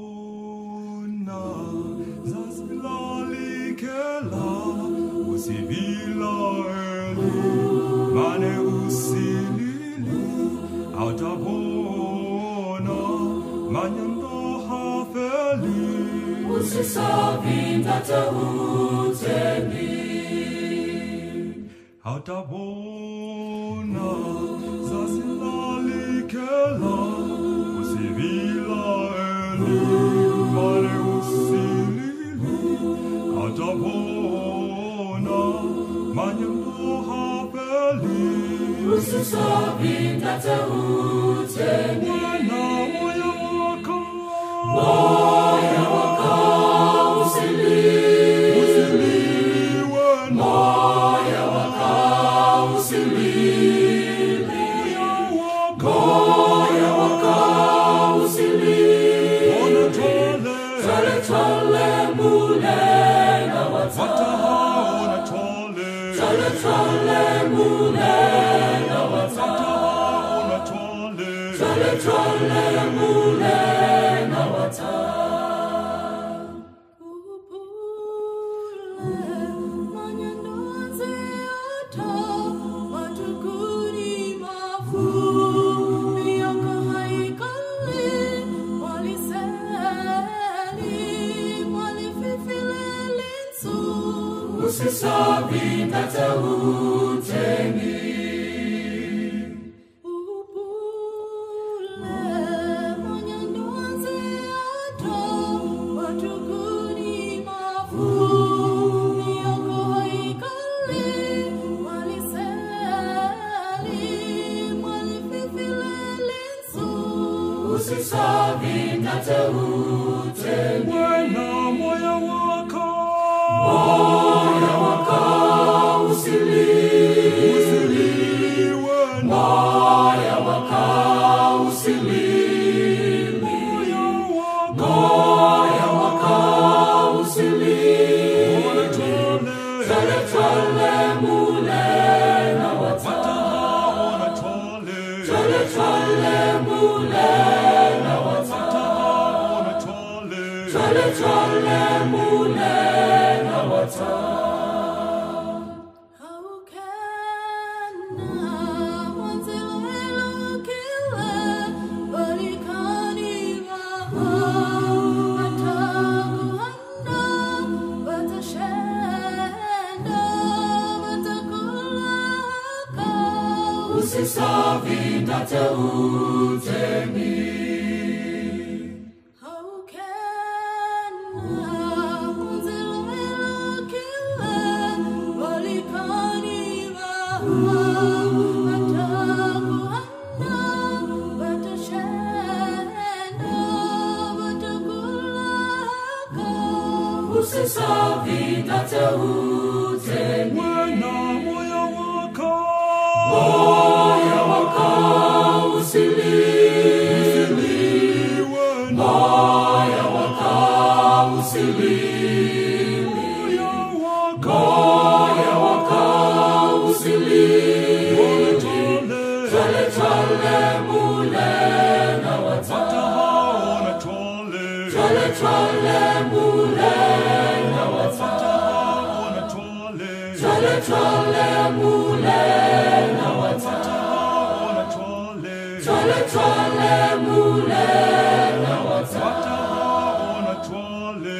Hautabona zaslalikela usivila eli mane usilili hautabona manyando hafeli usisavinda teuteni hautabona zaslalikela usivila eli mane usilili hautabona manyando hafeli usisavinda teuteni moya wako usiliwe moya wako usiliwe moya wako usiliwe tole mule na wataona tole mule na wataona tole mule na wataona usisavinda teuteni usisavinda teuteni moya wako usiliwe moya wako usiliwe moya wako usiliwe tole mule na wataona tole mule na wataona tole mule na wataona usisavinda teuteni usisavinda teuteni moya wako usiliwe moya wako usiliwe moya wako usiliwe tole mule na wataona tole mule na wataona tole mule na wataona tole mule na wataona tole